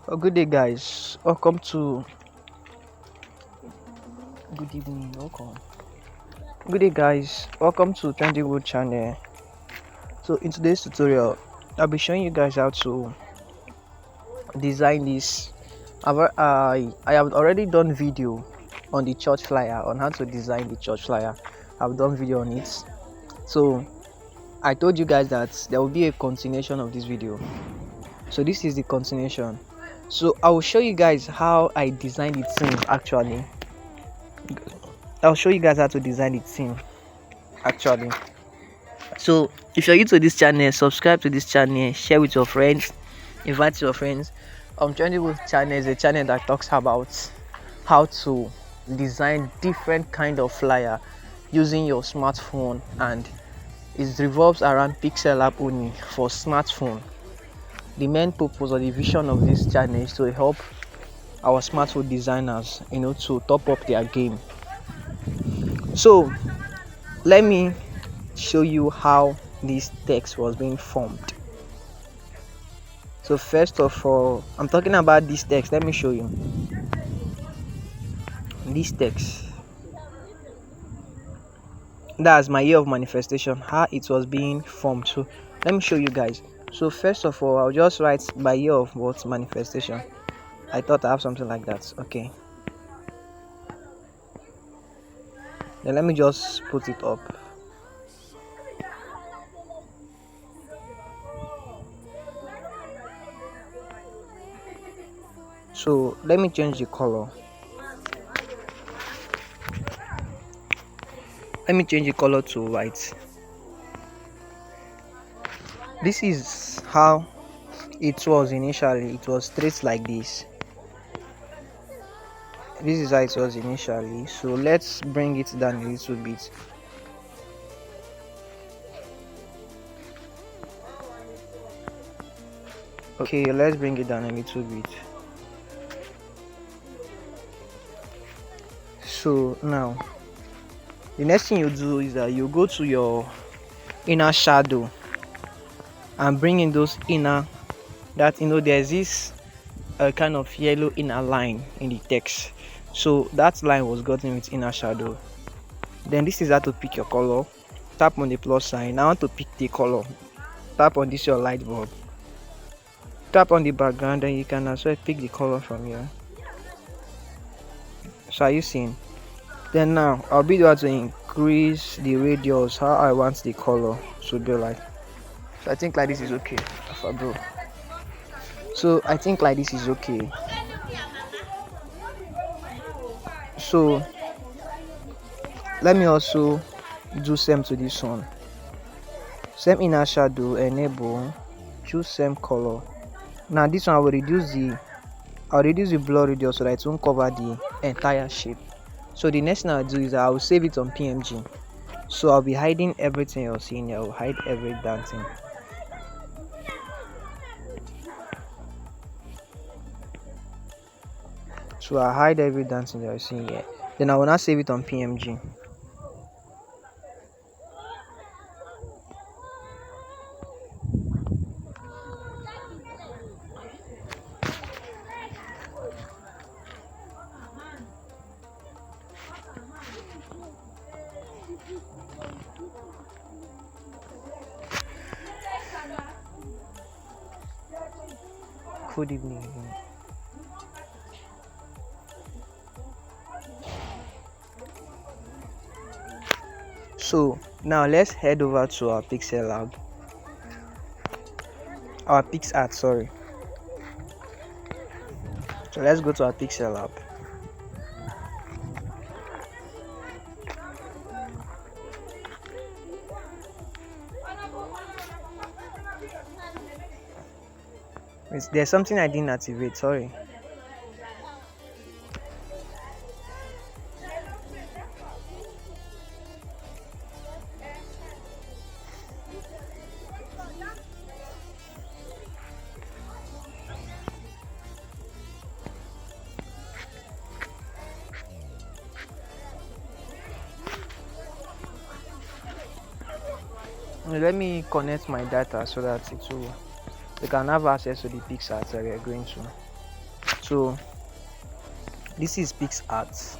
Good day, guys. Welcome to good evening. Welcome. Good day, guys. Welcome to 20 Wood channel. So, in today's tutorial, I'll be showing you guys how to design this. I have already done video on the church flyer on how to design the church flyer. I've done video on it. So, I told you guys that there will be a continuation of this video. So, this is the continuation. So, I will show you guys how I designed the theme actually. I'll show you guys how to design the theme actually. So if you're new to this channel, subscribe to this channel, share with your friends, invite your friends. Trendable channel is a channel that talks about how to design different kind of flyer using your smartphone, and it revolves around Pixellab only for smartphone. The main purpose or the vision of this channel is to help our smartphone designers, to top up their game. So let me show you how this text was being formed. So first of all, I'm talking about this text. Let me show you this text. That's my year of manifestation, how it was being formed. So let me show you guys. So first of all, I'll just write by year of what manifestation. I thought I have something like that. Okay, then let me just put it up. So let me change the color. Let me change the color to white. This is how it was initially. It was straight like this. This is how it was initially. So let's bring it down a little bit. Okay, let's bring it down a little bit. So now the next thing you do is that you go to your inner shadow and bring in those inner, that there's this kind of yellow inner line in the text. So that line was gotten with inner shadow. Then this is how to pick your color. Tap on the plus sign. I want to pick the color. Tap on this your light bulb. Tap on the background, and you can as well pick the color from here. So are you seeing? Then now I'll be able to increase the radius how I want the color to be like. So I think like this is okay, bro. So I think like this is okay. So let me also do same to this one. Same inner shadow, enable, choose same color. Now this one I'll reduce the blur radius so that it won't cover the entire shape. So the next thing I'll do is I'll save it on PNG. So I'll be hiding everything you're seeing here. I'll hide every damn thing. So I'll hide every damn thing you're seeing here. Then I will not save it on PNG. Good evening. So now let's head over to our Pixellab. Our Picsart, sorry. So let's go to our Pixellab. There's something I didn't activate, sorry. Let me connect my data so that you can have access to the Picsart that we are going to. So this is Picsart.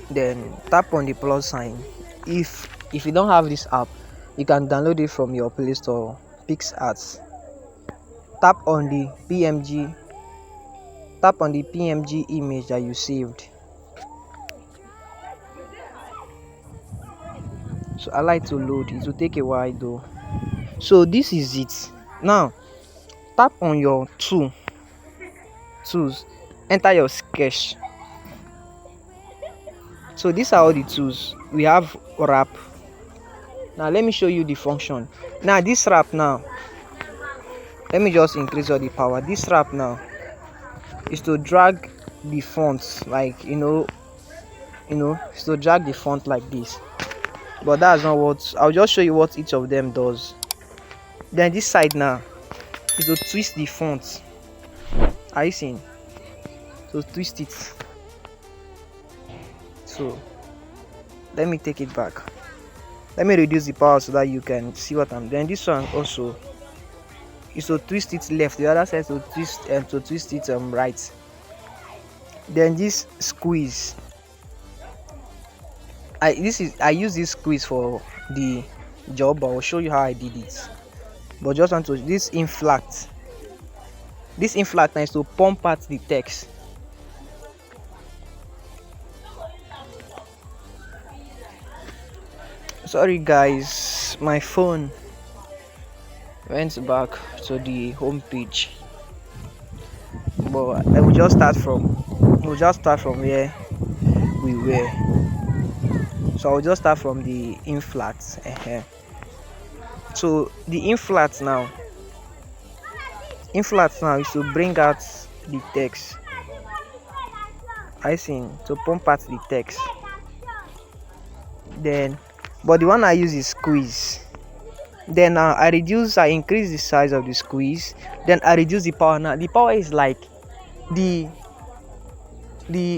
Then tap on the plus sign. If you don't have this app, you can download it from your Play Store. Picsart. Tap on the PMG. Tap on the PMG image that you saved. So I like to load. It will take a while though. So this is it. Now tap on your tools. Enter your sketch. So these are all the tools. We have wrap. Now let me show you the function. Now this wrap now, let me just increase all the power. This wrap now is to drag the font, like is to drag the font like this. But that's not what I'll just show you what each of them does. Then this side now is to twist the font. Are you seeing? So twist it. So let me take it back. Let me reduce the power so that you can see what I'm doing. This one also is to twist it left, the other side to twist it right. Then this squeeze, I use this squeeze for the job, but I'll show you how I did it. But just want to this inflat now is to pump out the text. Sorry guys, my phone went back to the home page, but I will just start from where we were. So I'll just start from the inflat. So the inflat now is to bring out the text. I think to pump out the text. Then but the one I use is squeeze. Then I increase the size of the squeeze. Then I reduce the power. Now the power is like the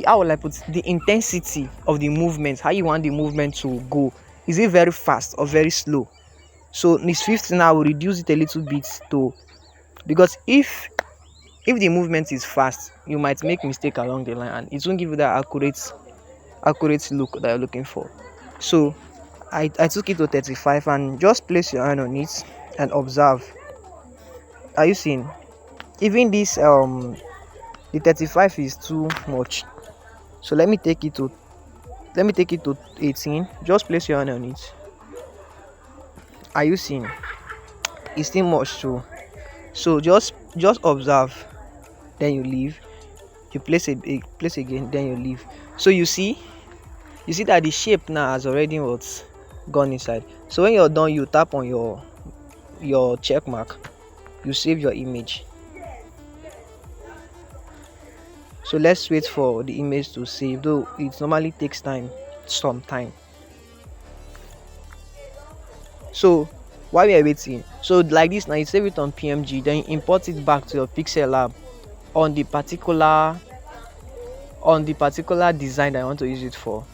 how will I put the intensity of the movement, how you want the movement to go. Is it very fast or very slow? So this 50 now, I will reduce it a little bit to, because if the movement is fast, you might make mistake along the line and it won't give you that accurate look that you're looking for. So I took it to 35 and just place your hand on it and observe. Are you seeing? Even this the 35 is too much. So let me take it to 18. Just place your hand on it. Are you seeing? It's still much too. So just observe, then you leave. You place again, then you leave. So you see that the shape now has already gone inside. So when you're done, you tap on your check mark, you save your image. So let's wait for the image to save, though it normally takes some time. So while we are waiting, so like this now, you save it on PMG, then you import it back to your Pixellab on the particular design that I want to use it for.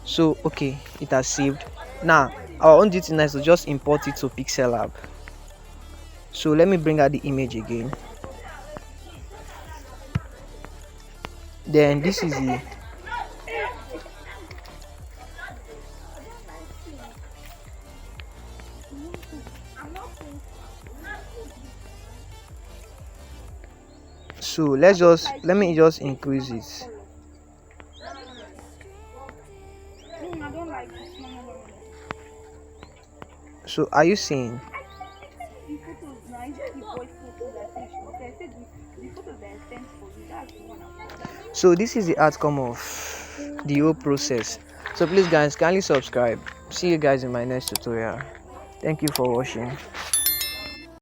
So okay, it has saved. Now our own duty now is to just import it to Pixellab. So let me bring out the image again. Then this is the so let me just increase it. So are you seeing? So this is the outcome of the whole process. So please guys, kindly subscribe. See you guys in my next tutorial. Thank you for watching.